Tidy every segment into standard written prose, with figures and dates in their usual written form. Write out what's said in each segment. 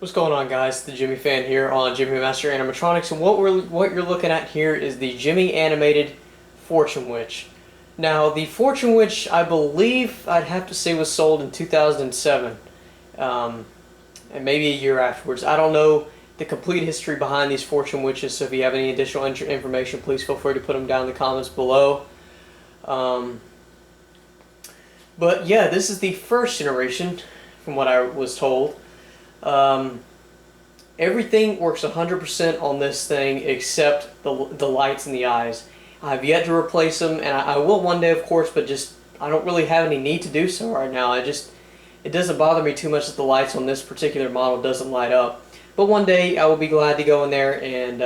What's going on, guys? The Gemmy Fan here on Gemmy Master Animatronics, and what you're looking at here is the Gemmy animated Fortune Witch. Now, the Fortune Witch, I believe I'd have to say was sold in 2007, and maybe a year afterwards. I don't know the complete history behind these Fortune Witches, so if you have any additional information, please feel free to put them down in the comments below. But yeah, this is the first generation, from what I was told. Everything works 100% on this thing except the lights and the eyes. I've yet to replace them, and I will one day, of course, but just I don't really have any need to do so right now. It doesn't bother me too much that the lights on this particular model doesn't light up. But one day I will be glad to go in there and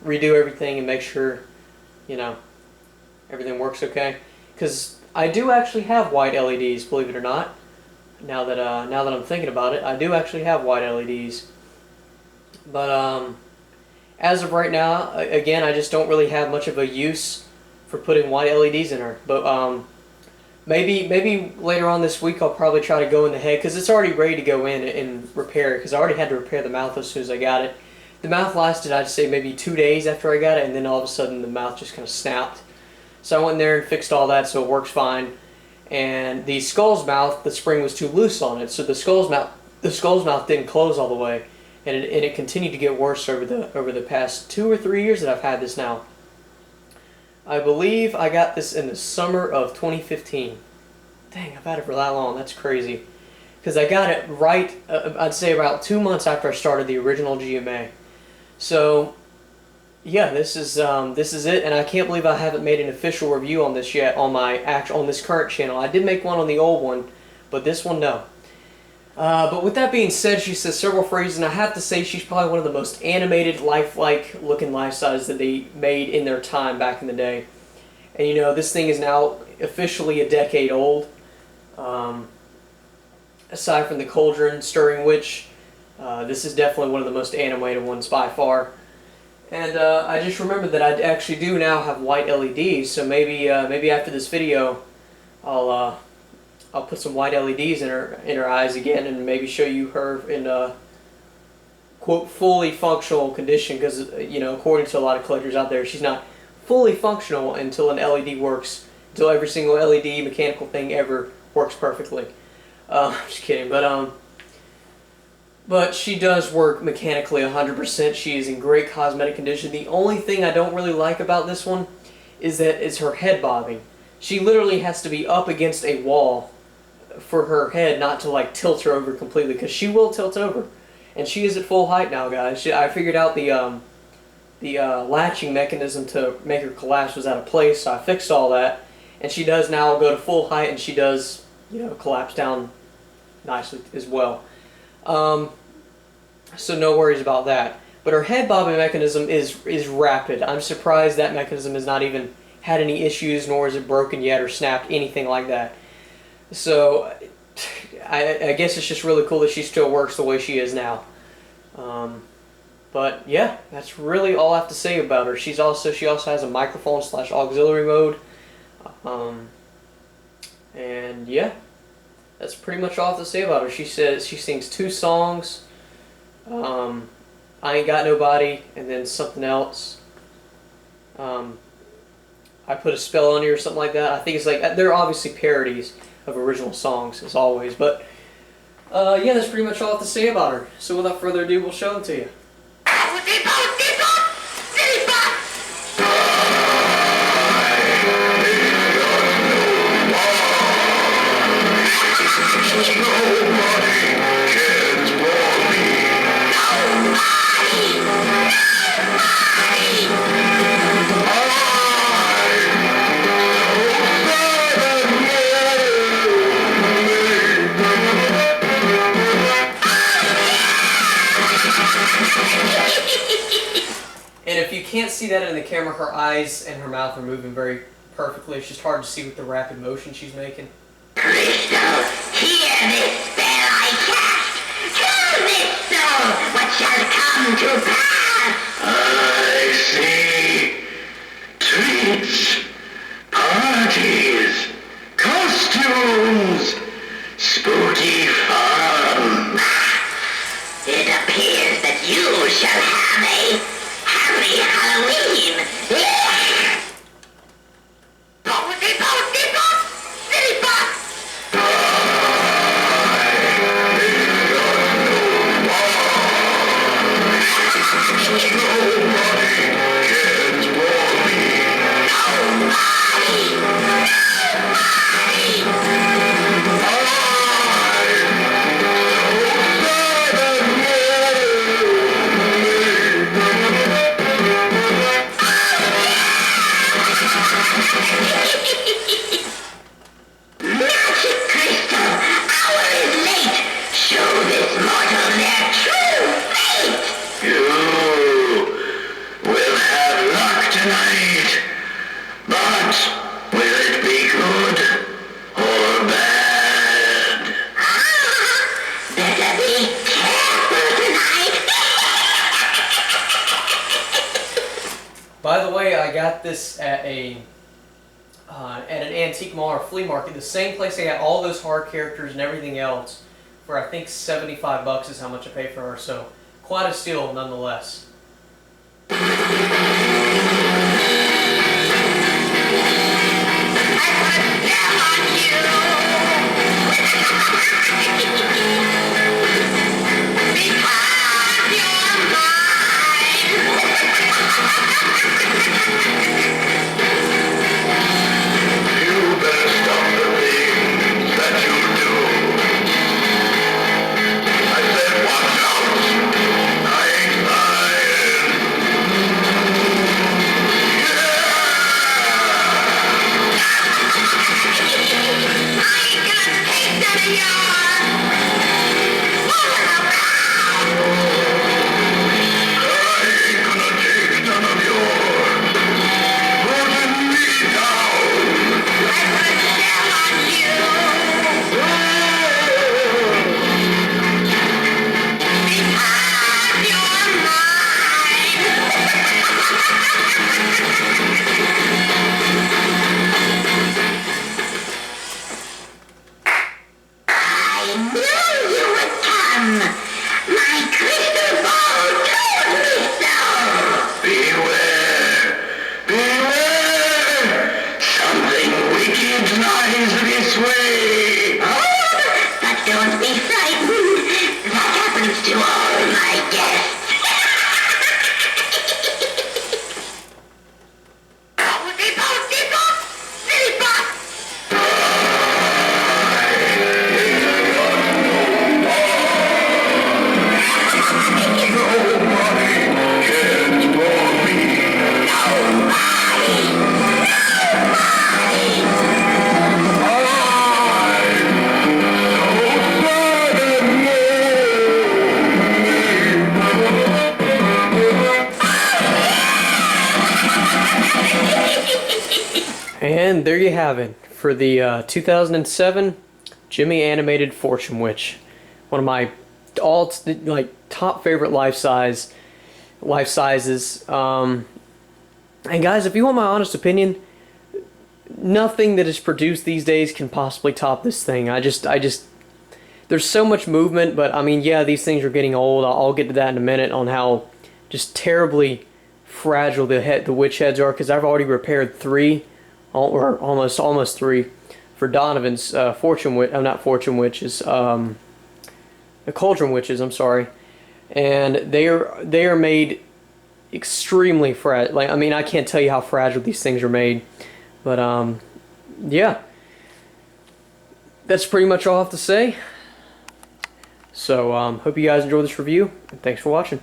redo everything and make sure, you know, everything works okay. Because I do actually have white LEDs, believe it or not. Now that I'm thinking about it, I do actually have white LEDs. But as of right now, again, I just don't really have much of a use for putting white LEDs in her. But maybe later on this week I'll probably try to go in the head, because it's already ready to go in and repair it, because I already had to repair the mouth as soon as I got it. The mouth lasted, I'd say, maybe 2 days after I got it, and then all of a sudden the mouth just kind of snapped. So I went in there and fixed all that, so it works fine. And the skull's mouth, the spring was too loose on it, so the skull's mouth didn't close all the way, and it continued to get worse over the past 2 or 3 years that I've had this now. I believe I got this in the summer of 2015. Dang, I've had it for that long. That's crazy. Because I got it right, I'd say about 2 months after I started the original GMA. So yeah, this is it, and I can't believe I haven't made an official review on this yet on this current channel. I did make one on the old one, but this one, no. But with that being said, she says several phrases, and I have to say she's probably one of the most animated, lifelike looking life-size that they made in their time back in the day. And you know, this thing is now officially a decade old. Aside from the cauldron stirring witch, this is definitely one of the most animated ones by far. And I just remembered that I actually do now have white LEDs, so maybe after this video, I'll put some white LEDs in her eyes again, and maybe show you her in a quote fully functional condition. Because you know, according to a lot of collectors out there, she's not fully functional until an LED works, until every single LED mechanical thing ever works perfectly. I'm just kidding, but she does work mechanically 100%. She is in great cosmetic condition. The only thing I don't really like about this one is that it's her head bobbing. She literally has to be up against a wall for her head not to like tilt her over completely, because she will tilt over. And she is at full height now, guys. I figured out the latching mechanism to make her collapse was out of place, so I fixed all that. And she does now go to full height, and she does, you know, collapse down nicely as well. So no worries about that. But her head bobbing mechanism is rapid. I'm surprised that mechanism has not even had any issues, nor is it broken yet or snapped, anything like that. So I guess it's just really cool that she still works the way she is now. But yeah, that's really all I have to say about her. She also has a microphone / auxiliary mode. And yeah, that's pretty much all I have to say about her. She says she sings 2 songs. I Ain't Got Nobody, and then something else. I Put a Spell on You or something like that. I think it's like, they're obviously parodies of original songs, as always. But yeah, that's pretty much all I have to say about her. So without further ado, we'll show them to you. And if you can't see that in the camera, her eyes and her mouth are moving very perfectly. It's just hard to see with the rapid motion she's making. Crystal, hear this spell I cast! Kill this soul! What shall come to pass? I see treats, parties, costumes, spooky fun. It appears that you shall have a happy Halloween. By the way, I got this at an antique mall or flea market, the same place I got all those hard characters and everything else, for I think $75 is how much I paid for her. So quite a steal nonetheless. And there you have it for the 2007 Gemmy animated Fortune Witch. One of my top favorite life sizes. And guys, if you want my honest opinion, nothing that is produced these days can possibly top this thing. I just there's so much movement, but I mean, yeah, these things are getting old. I'll get to that in a minute on how just terribly fragile the witch heads are, because I've already repaired 3, or almost 3 for Donovan's Fortune Witch. Not Fortune Witches, the Cauldron Witches. I'm sorry, and they are made extremely fragile. Like, I mean, I can't tell you how fragile these things are made. But yeah, that's pretty much all I have to say. So hope you guys enjoyed this review, and thanks for watching.